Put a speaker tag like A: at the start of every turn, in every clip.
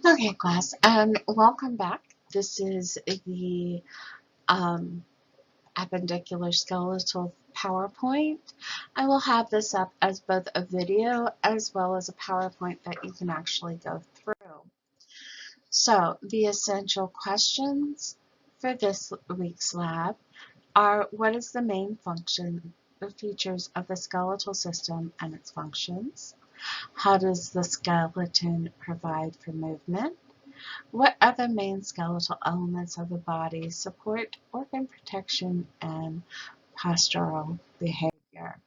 A: Okay, class, and welcome back. This is the um, appendicular skeletal PowerPoint. I will have this up as both a video as well as a PowerPoint that you can actually go through. So, the essential questions for this week's lab are: what is the main function, the features of the skeletal system and its functions? How does the skeleton provide for movement? What other main skeletal elements of the body support organ protection and postural behavior?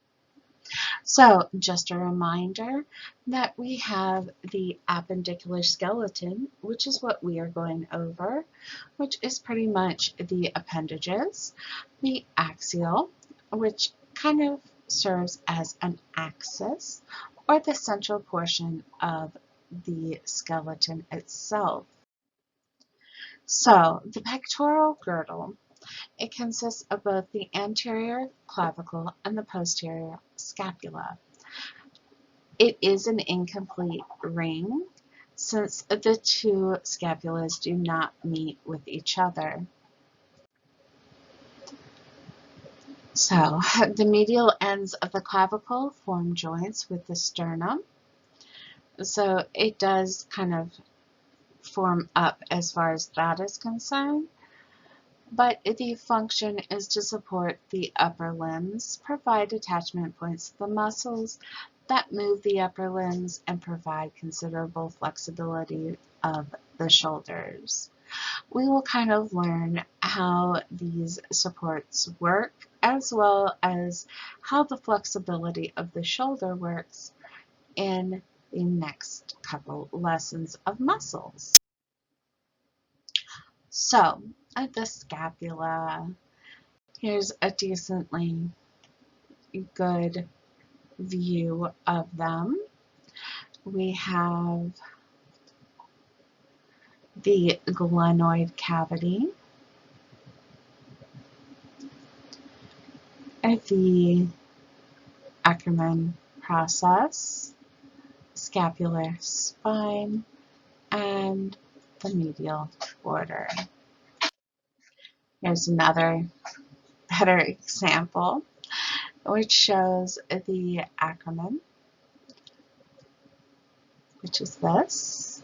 A: So, just a reminder that we have the appendicular skeleton, which is what we are going over, which is pretty much the appendages, the axial, which kind of serves as an axis or the central portion of the skeleton itself. So, the pectoral girdle, it consists of both the anterior clavicle and the posterior scapula. It is an incomplete ring since the two scapulas do not meet with each other. So, the medial ends of the clavicle form joints with the sternum. So, it does kind of form up as far as that is concerned. But the function is to support the upper limbs, provide attachment points to the muscles that move the upper limbs, and provide considerable flexibility of the shoulders. We will kind of learn how these supports work, as well as how the flexibility of the shoulder works in the next couple lessons of muscles. So, at the scapula, here's a decently good view of them. We have the glenoid cavity, the Ackermann process, scapular spine, and the medial border. Here's another better example, which shows the Ackermann, which is this.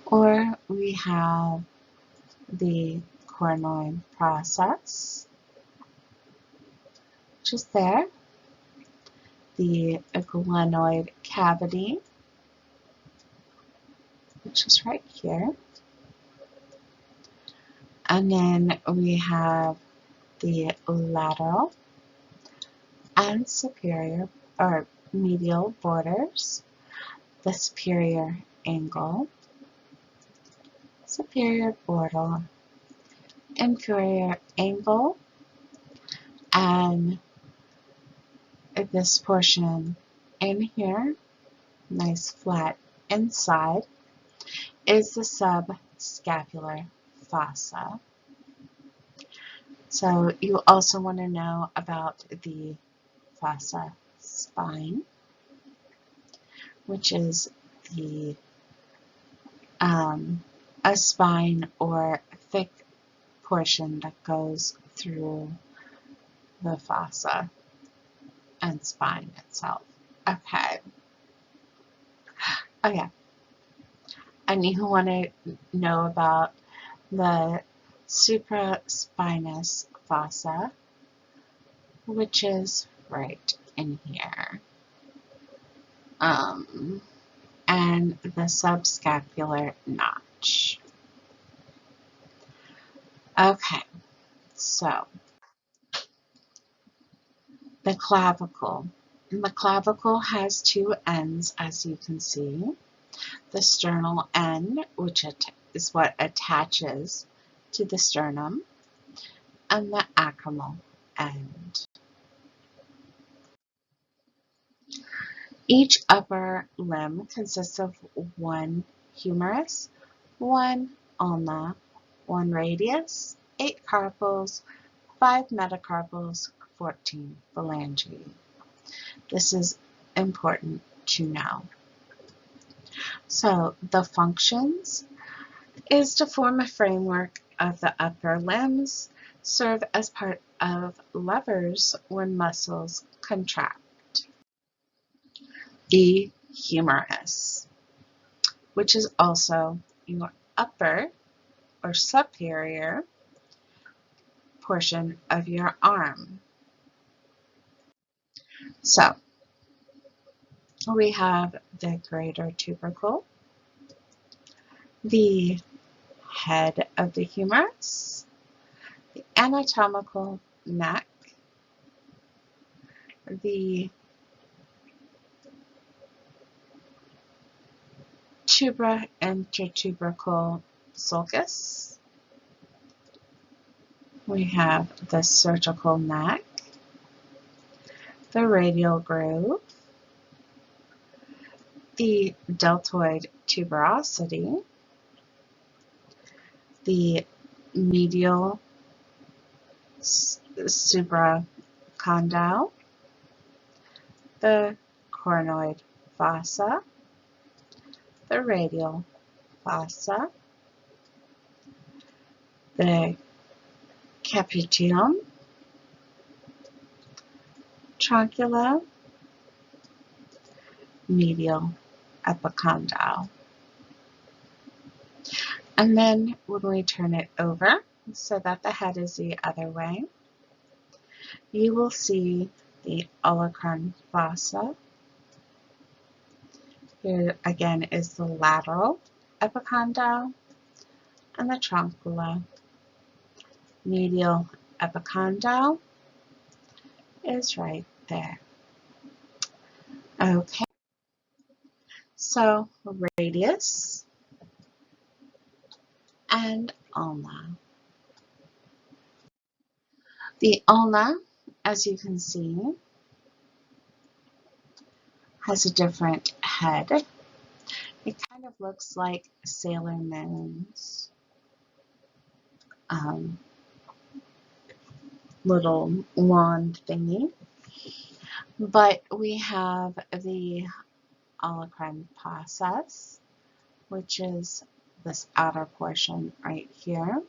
A: Or we have the coronoid process, which is there, the glenoid cavity, which is right here, and then we have the lateral and superior or medial borders, the superior angle, superior border, inferior angle, and this portion in here, nice flat inside, is the subscapular fossa. So you also want to know about the fossa spine, which is the a spine or thick portion that goes through the fossa and spine itself. Okay. And you want to know about the supraspinous fossa, which is right in here, and the subscapular notch. Okay, so the clavicle. The clavicle has two ends, as you can see. The sternal end, which is what attaches to the sternum, and the acromial end. Each upper limb consists of one humerus, one ulna, one radius, 8 carpals, 5 metacarpals, 14 phalanges. This is important to know. So the functions is to form a framework of the upper limbs, serve as part of levers when muscles contract. The humerus, which is also your upper or superior portion of your arm. So we have the greater tubercle, the head of the humerus, the anatomical neck, the tubra intertubercle sulcus. We have the surgical neck, the radial groove, the deltoid tuberosity, the medial supracondyle, the coronoid fossa, the radial fossa, the capituum, troncula, medial epicondyle. And then when we turn it over so that the head is the other way, you will see the olecranon fossa. Here again is the lateral epicondyle, and the troncula. Medial epicondyle is right there. Okay, so radius and ulna. The ulna, as you can see, has a different head. It kind of looks like Sailor Moon's little wand thingy. But we have the olecranon process, which is this outer portion right here.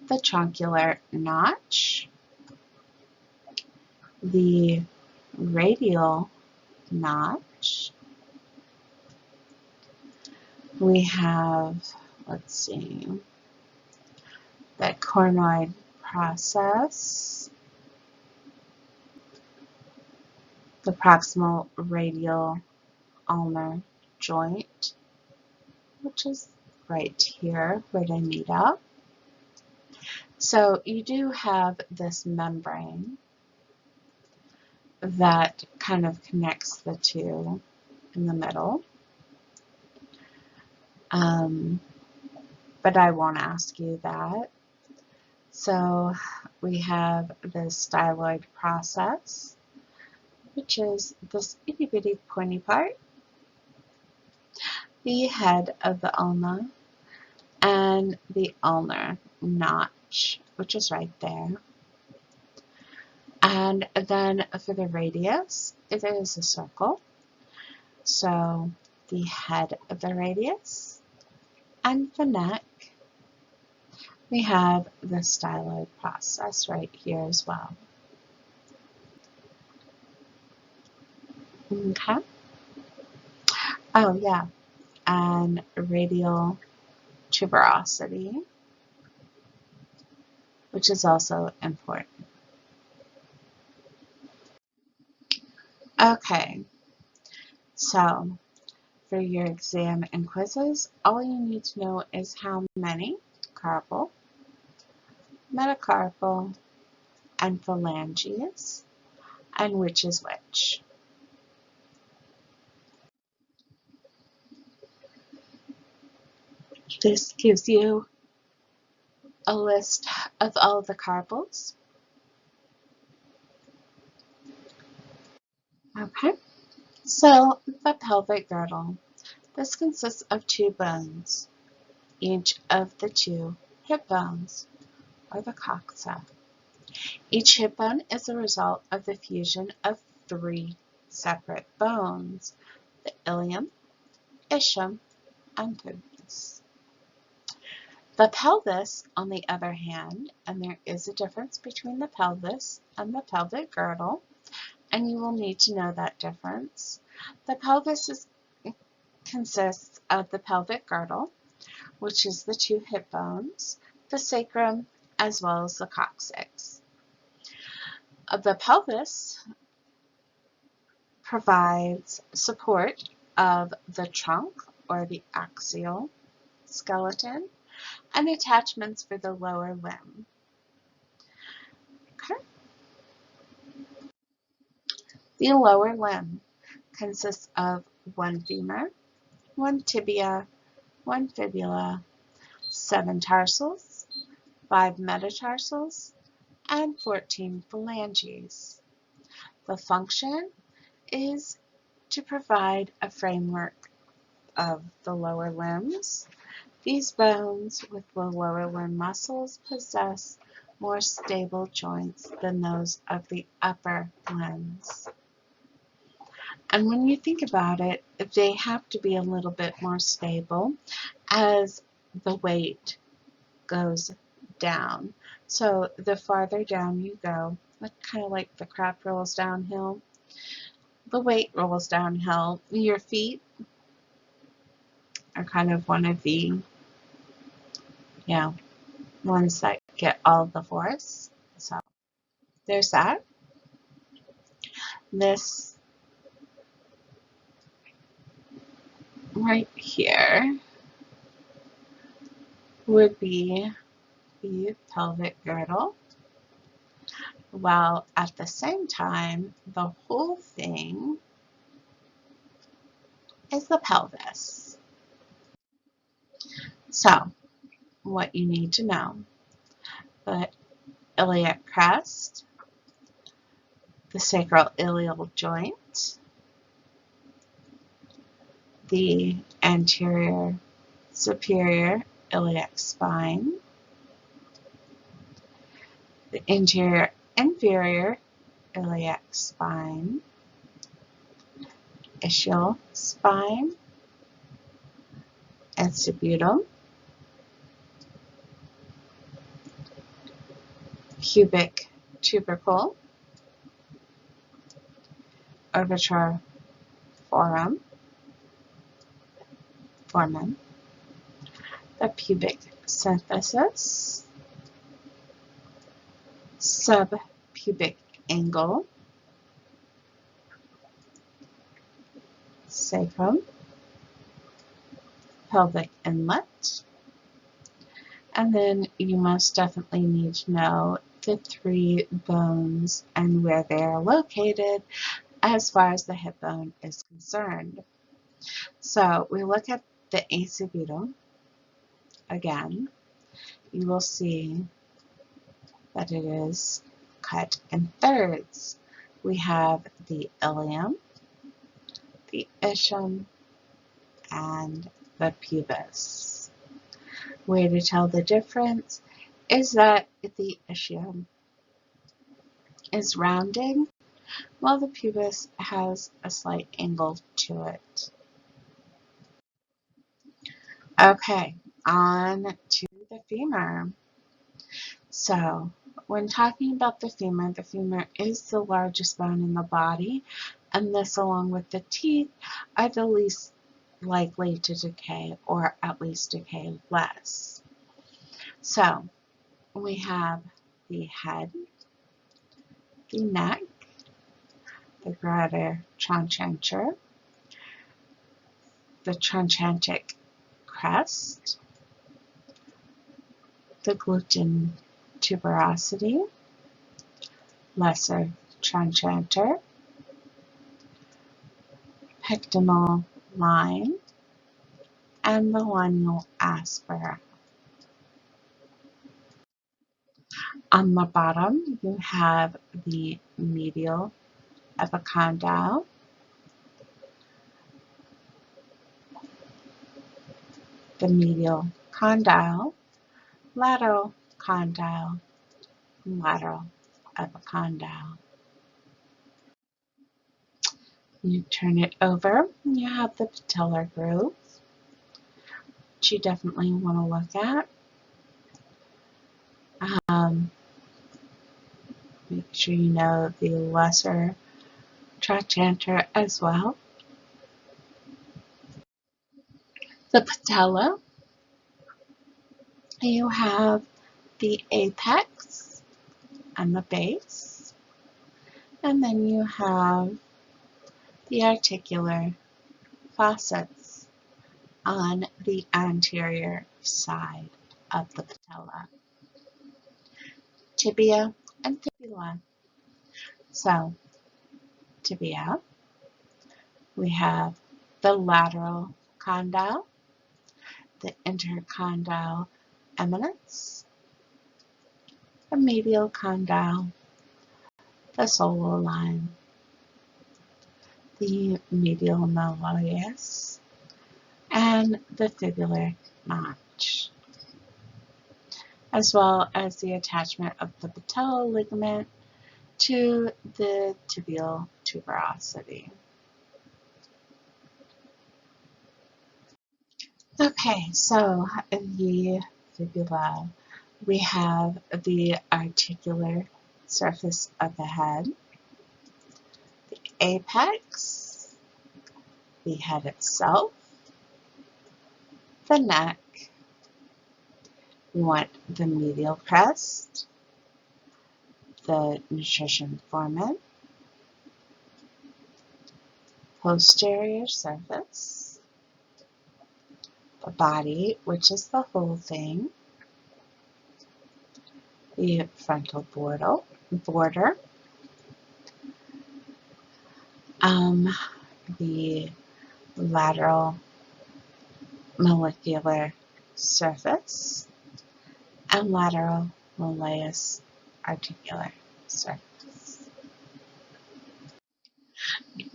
A: The truncular notch, the radial notch. We have, let's see, the coronoid process, the proximal radial ulnar joint, which is right here where they meet up. So you do have this membrane that kind of connects the two in the middle. But I won't ask you that. So we have the styloid process, which is this itty bitty pointy part, the head of the ulna, and the ulnar notch, which is right there. And then for the radius, it is a circle. So the head of the radius and the neck, we have the styloid process right here as well. Okay. Oh yeah, and radial tuberosity, which is also important. Okay, so for your exam and quizzes, all you need to know is how many carpal, metacarpal, and phalanges, and which is which. This gives you a list of all the carpals. Okay, so the pelvic girdle. This consists of two bones, each of the two hip bones, or the coxa. Each hip bone is the result of the fusion of three separate bones: the ilium, ischium, and pubis. The pelvis, on the other hand, and there is a difference between the pelvis and the pelvic girdle, and you will need to know that difference. The pelvis consists of the pelvic girdle, which is the two hip bones, the sacrum, as well as the coccyx. The pelvis provides support of the trunk or the axial skeleton and attachments for the lower limb. Okay. The lower limb consists of one femur, one tibia, one fibula, 7 tarsals, 5 metatarsals, and 14 phalanges. The function is to provide a framework of the lower limbs. These bones with the lower limb muscles possess more stable joints than those of the upper limbs. And when you think about it, they have to be a little bit more stable as the weight goes down. So the farther down you go, kind of like the crap rolls downhill, the weight rolls downhill. Your feet are kind of one of the, ones that get all the force. So there's that. This right here would be the pelvic girdle, while at the same time, the whole thing is the pelvis. So, what you need to know: the iliac crest, the sacroiliac joint, the anterior superior iliac spine, the anterior inferior iliac spine, ischial spine, occipital, pubic tubercle, orbital foramen, the pubic symphysis, subpubic angle, sacrum, pelvic inlet, and then you most definitely need to know the 3 bones and where they are located as far as the hip bone is concerned. So we look at the occipital again. You will see that it is cut in thirds. We have the ilium, the ischium, and the pubis. Way to tell the difference is that the ischium is rounded, while the pubis has a slight angle to it. Okay, on to the femur. So, when talking about the femur is the largest bone in the body, and this, along with the teeth, are the least likely to decay, or at least decay less. So, we have the head, the neck, the greater trochanter, the trochanteric crest, the gluten tuberosity, lesser trochanter, pectinal line, and the lunule aspera. On the bottom, you have the medial epicondyle, the medial condyle, lateral condyle, and lateral epicondyle. You turn it over, and you have the patellar groove, which you definitely want to look at. Um, make sure you know the lesser trochanter as well. The patella, you have the apex and the base, and then you have the articular facets on the anterior side of the patella, tibia and fibula. So, tibia, we have the lateral condyle, the intercondyle eminence, the medial condyle, the solar line, the medial malleus, and the fibular notch, as well as the attachment of the patellar ligament to the tibial tuberosity. Okay, so the fibula, we have the articular surface of the head, the apex, the head itself, the neck, we want the medial crest, the nutrition foramen, posterior surface, the body, which is the whole thing, the frontal border, the lateral molecular surface, and lateral malleus articular surface.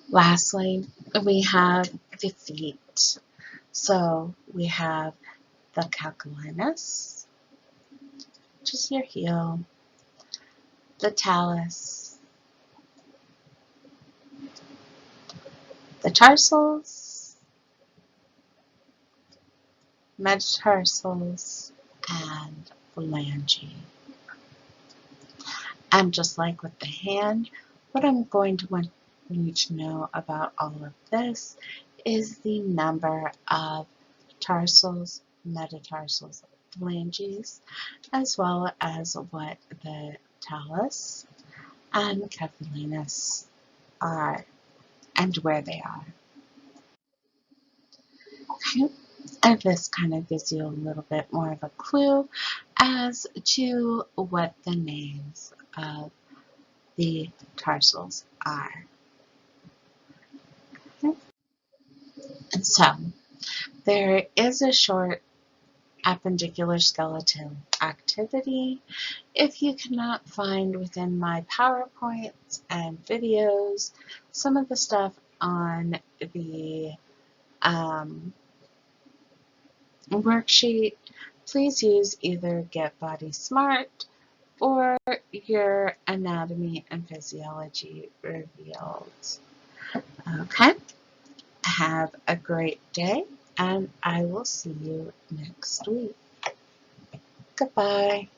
A: Lastly, we have the feet. So we have the calcaneus, which is your heel, the talus, the tarsals, metatarsals, and phalange. And just like with the hand, what I'm going to want you to know about all of this is the number of tarsals, metatarsals, phalanges, as well as what the talus and calcaneus are and where they are. Okay, and this kind of gives you a little bit more of a clue as to what the names of the tarsals are. Okay. And so, there is a short appendicular skeleton activity. If you cannot find within my PowerPoints and videos some of the stuff on the worksheet, please use either Get Body Smart or your Anatomy and Physiology Revealed. Okay, have a great day, and I will see you next week. Goodbye.